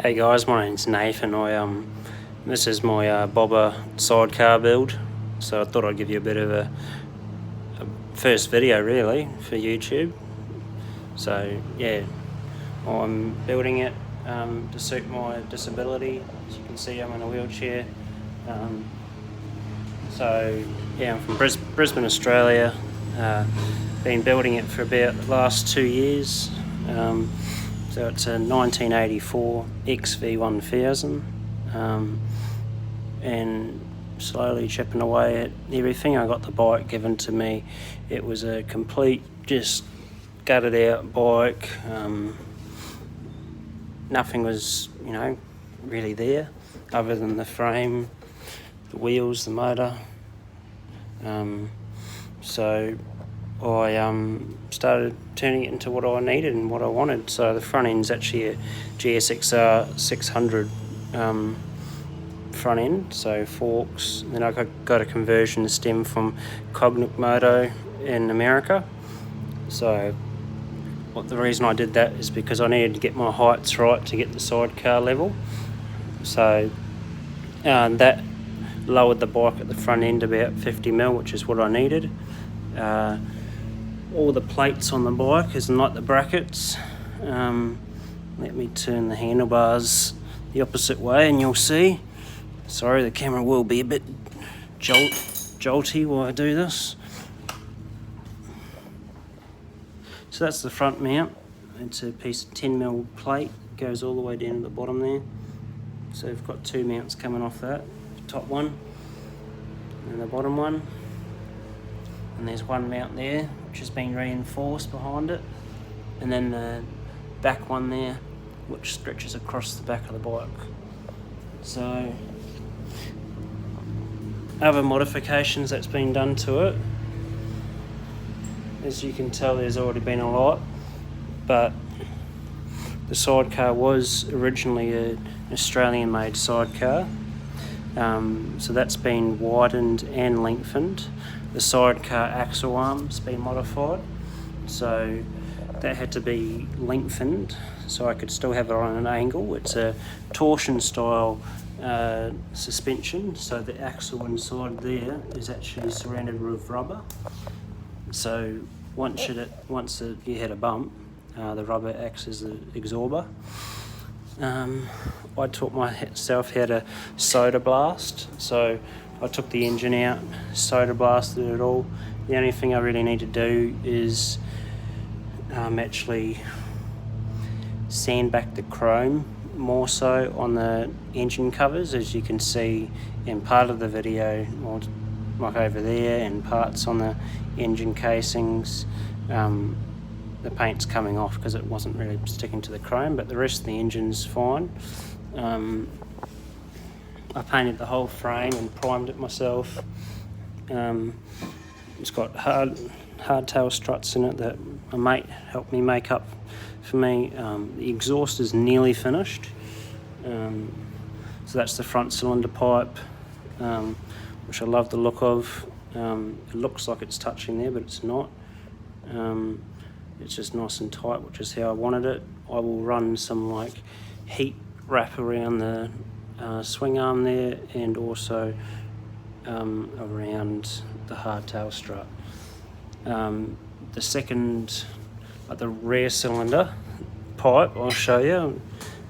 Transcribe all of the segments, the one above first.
Hey guys, my name's Nathan. This is my bobber sidecar build. So I thought I'd give you a bit of a first video really for YouTube. So yeah, I'm building it to suit my disability. As you can see, I'm in a wheelchair. So yeah, I'm from Brisbane, Australia. Been building it for about the last 2 years. So it's a 1984 XV1000, and slowly chipping away at everything. I got the bike given to me. It was a complete, just gutted out bike. Nothing was, really there other than the frame, the wheels, the motor. So I started turning it into what I needed and what I wanted. So the front end's actually a GSXR 600 front end, so forks. And then I got a conversion stem from Cognic Moto in America. So the reason I did that is because I needed to get my heights right to get the sidecar level. So that lowered the bike at the front end about 50mm, which is what I needed. All the plates on the bike is like the brackets. Let me turn the handlebars the opposite way and you'll see. Sorry, the camera will be a bit jolty while I do this. So that's the front mount. It's a piece of 10mm plate, goes all the way down to the bottom there. So we've got two mounts coming off that, the top one and the bottom one. And there's one mount there which has been reinforced behind it, and then the back one there which stretches across the back of the bike. So other modifications that's been done to it, as you can tell there's already been a lot, but the sidecar was originally an Australian made sidecar. So that's been widened and lengthened. The sidecar axle arm's been modified, so that had to be lengthened so I could still have it on an angle. It's a torsion style suspension, so the axle inside there is actually surrounded with rubber. So once you hit a bump, the rubber acts as the absorber. I taught myself how to soda blast, so I took the engine out, soda blasted it all. The only thing I really need to do is actually sand back the chrome more so on the engine covers, as you can see in part of the video, like over there, and parts on the engine casings. The paint's coming off because it wasn't really sticking to the chrome, but the rest of the engine's fine. I painted the whole frame and primed it myself. It's got hardtail struts in it that a mate helped me make up for me. The exhaust is nearly finished. So that's the front cylinder pipe, which I love the look of. It looks like it's touching there, but it's not. It's just nice and tight, which is how I wanted it. I will run some heat wrap around the swing arm there, and also around the hardtail strut. The second, the rear cylinder pipe, I'll show you.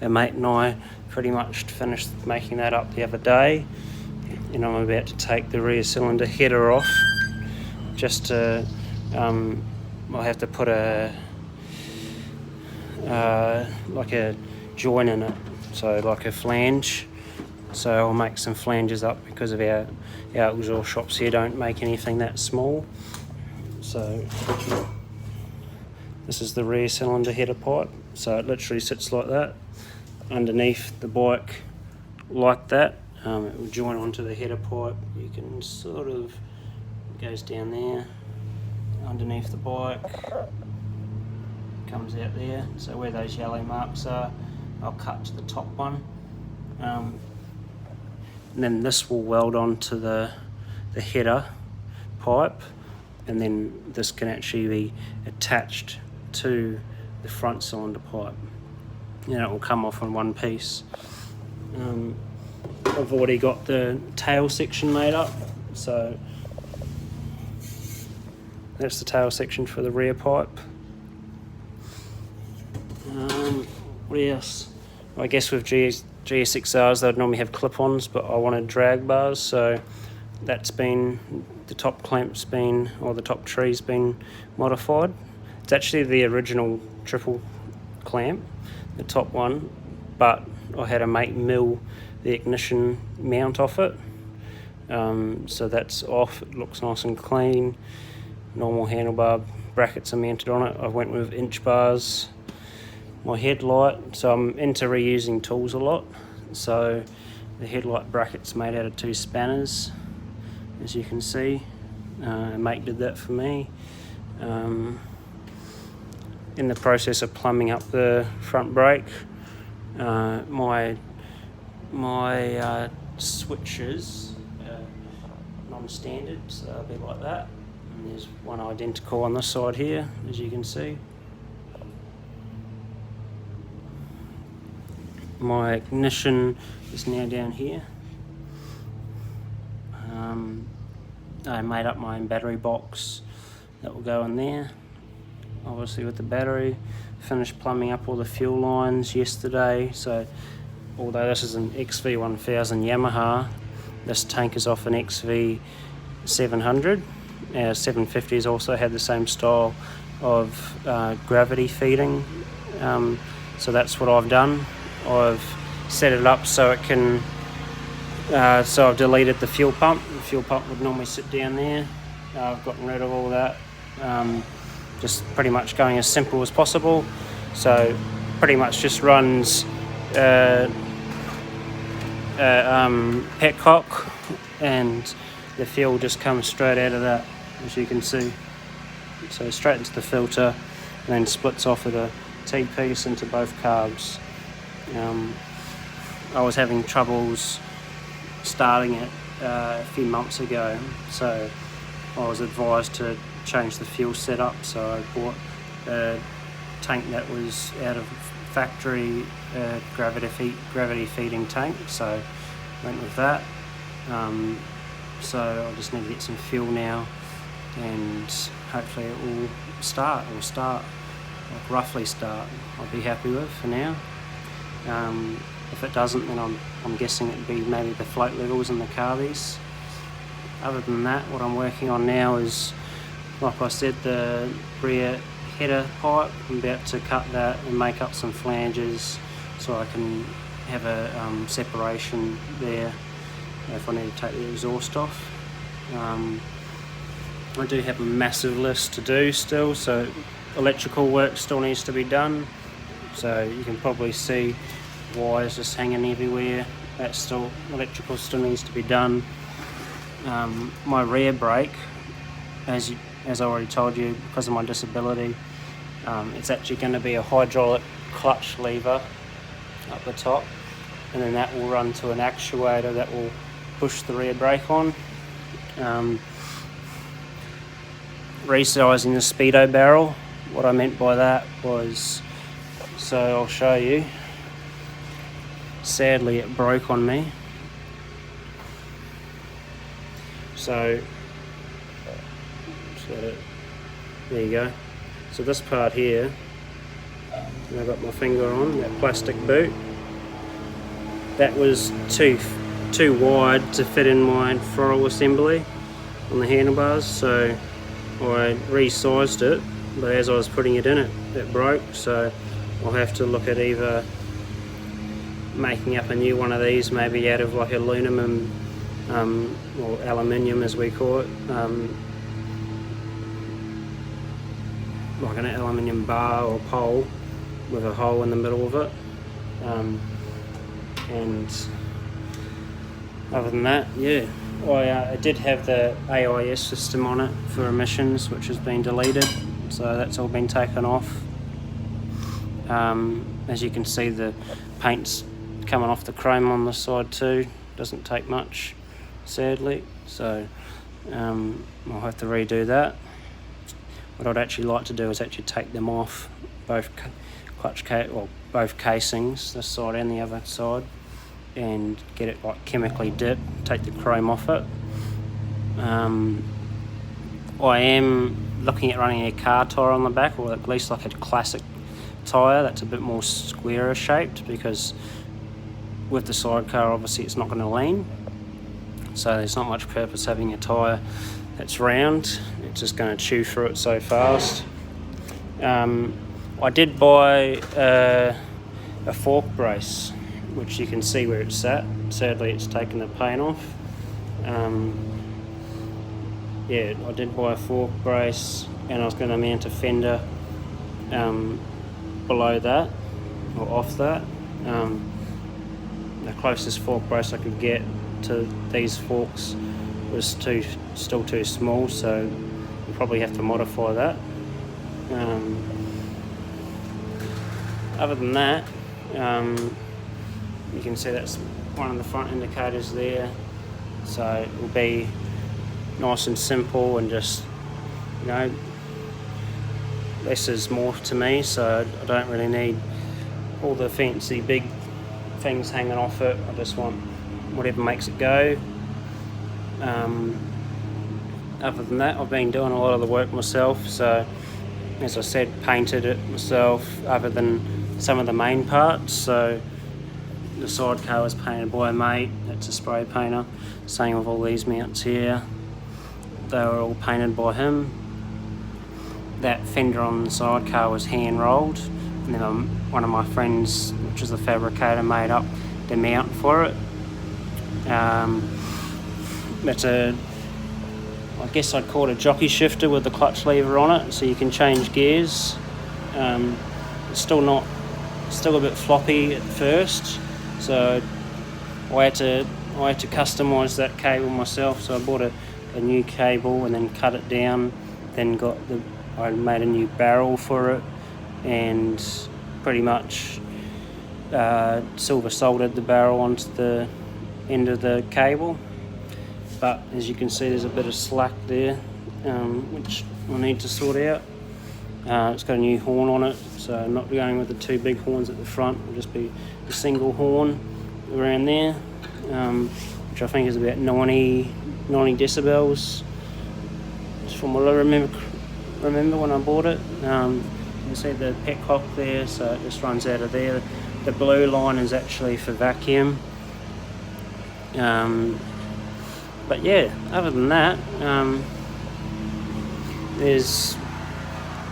A mate and I pretty much finished making that up the other day, and I'm about to take the rear cylinder header off. Just to, I'll have to put a joint in it, so like a flange. So I'll make some flanges up because of our exhaust shops here don't make anything that small. So this is the rear cylinder header pipe. So it literally sits like that underneath the bike, like that. It will join onto the header pipe. You can sort of, it goes down there underneath the bike, comes out there. So where those yellow marks are, I'll cut to the top one. And then this will weld onto the header pipe, and then this can actually be attached to the front cylinder pipe. and it will come off in one piece. I've already got the tail section made up, so that's the tail section for the rear pipe. What else? I guess with GSXRs they'd normally have clip-ons, but I wanted drag bars, so that's been, the top clamp's been, or the top tree's been modified. It's actually the original triple clamp, the top one, but I had a mate mill the ignition mount off it, so that's off. It looks nice and clean. Normal handlebar brackets are mounted on it. I went with inch bars. My headlight, so I'm into reusing tools a lot, so the headlight bracket's made out of 2 spanners, as you can see. A mate did that for me. In the process of plumbing up the front brake, my switches are non-standard, so they'll be like that. And there's one identical on this side here, as you can see. My ignition is now down here. I made up my own battery box that will go in there, obviously with the battery. Finished plumbing up all the fuel lines yesterday, so although this is an XV1000 Yamaha, this tank is off an XV1000. 750s also had the same style of gravity feeding, so that's what I've done. I've set it up so it can, so I've deleted the fuel pump. The fuel pump would normally sit down there. I've gotten rid of all that, just pretty much going as simple as possible. So pretty much just runs petcock, and the fuel just comes straight out of that, as you can see. So straight into the filter, and then splits off with a T-piece into both carbs. I was having troubles starting it a few months ago, so I was advised to change the fuel setup, so I bought a tank that was out of factory, gravity feeding tank, so went with that. So I just need to get some fuel now, and hopefully it will start, like roughly start, I'll be happy with for now. If it doesn't, then I'm guessing it'd be maybe the float levels and the carbies. Other than that, what I'm working on now is, like I said, the rear header pipe. I'm about to cut that and make up some flanges so I can have a separation there if I need to take the exhaust off. I do have a massive list to do still, so electrical work still needs to be done. So you can probably see wires just hanging everywhere. That still, electrical still needs to be done. My rear brake, as I already told you, because of my disability, it's actually going to be a hydraulic clutch lever up the top, and then that will run to an actuator that will push the rear brake on. Resizing the Speedo barrel, what I meant by that was, so I'll show you. Sadly it broke on me, so there you go. So this part here, I've got my finger on that plastic boot, that was too wide to fit in my throttle assembly on the handlebars, so I resized it, but as I was putting it in, it broke, so I'll have to look at either making up a new one of these, maybe out of like aluminum, or aluminium as we call it, like an aluminium bar or pole with a hole in the middle of it. And other than that, yeah, I did have the AIS system on it for emissions, which has been deleted, so that's all been taken off. As you can see, the paint's coming off the chrome on this side too. Doesn't take much, sadly, so I'll have to redo that. What I'd actually like to do is actually take them off, both both casings, this side and the other side, and get it like chemically dipped, take the chrome off it. I am looking at running a car tyre on the back, or at least like a classic tyre that's a bit more squarer shaped, because with the sidecar obviously it's not going to lean, so there's not much purpose having a tyre that's round. It's just going to chew through it so fast. I did buy a fork brace, which you can see where it's at. Sadly it's taken the paint off. Yeah, I did buy a fork brace, and I was going to mount a fender below that, or off that. The closest fork brace I could get to these forks was still too small, so you probably have to modify that. Other than that, you can see that's one of the front indicators there, so it will be nice and simple, and just, you know, less is more to me, so I don't really need all the fancy big things hanging off it. I just want whatever makes it go. Other than that, I've been doing a lot of the work myself, so as I said, painted it myself other than some of the main parts. So the sidecar was painted by a mate, that's a spray painter. Same with all these mounts here, they were all painted by him. That fender on the sidecar was hand rolled, and then one of my friends, which is a fabricator, made up the mount for it. That's I guess I'd call it a jockey shifter with the clutch lever on it, so you can change gears. It's still a bit floppy at first, so I had to customise that cable myself. So I bought a new cable and then cut it down, then I made a new barrel for it, and pretty much silver soldered the barrel onto the end of the cable. But as you can see, there's a bit of slack there, which I need to sort out. It's got a new horn on it, so I'm not going with the two big horns at the front. It'll just be a single horn around there, which I think is about 90 decibels, just from what I remember when I bought it. You can see the petcock there, so it just runs out of there. The blue line is actually for vacuum. But yeah, other than that, there's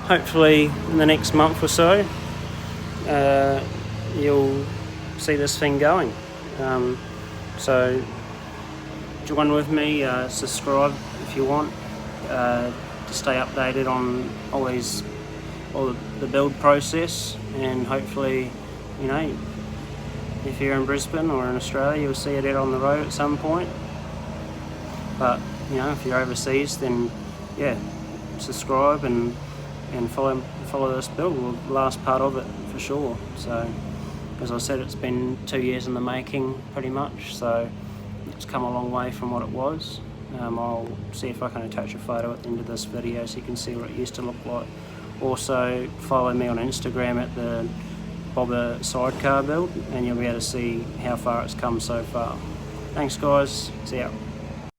hopefully in the next month or so you'll see this thing going. So join with me, subscribe if you want, to stay updated on all the build process, and hopefully, you know, if you're in Brisbane or in Australia, you'll see it out on the road at some point. But you know, if you're overseas, then yeah, subscribe and follow this build, the last part of it for sure. So as I said, it's been 2 years in the making pretty much, so it's come a long way from what it was. I'll see if I can attach a photo at the end of this video so you can see what it used to look like. Also follow me on Instagram at the Bobber Sidecar build, and you'll be able to see how far it's come so far. Thanks guys, see ya.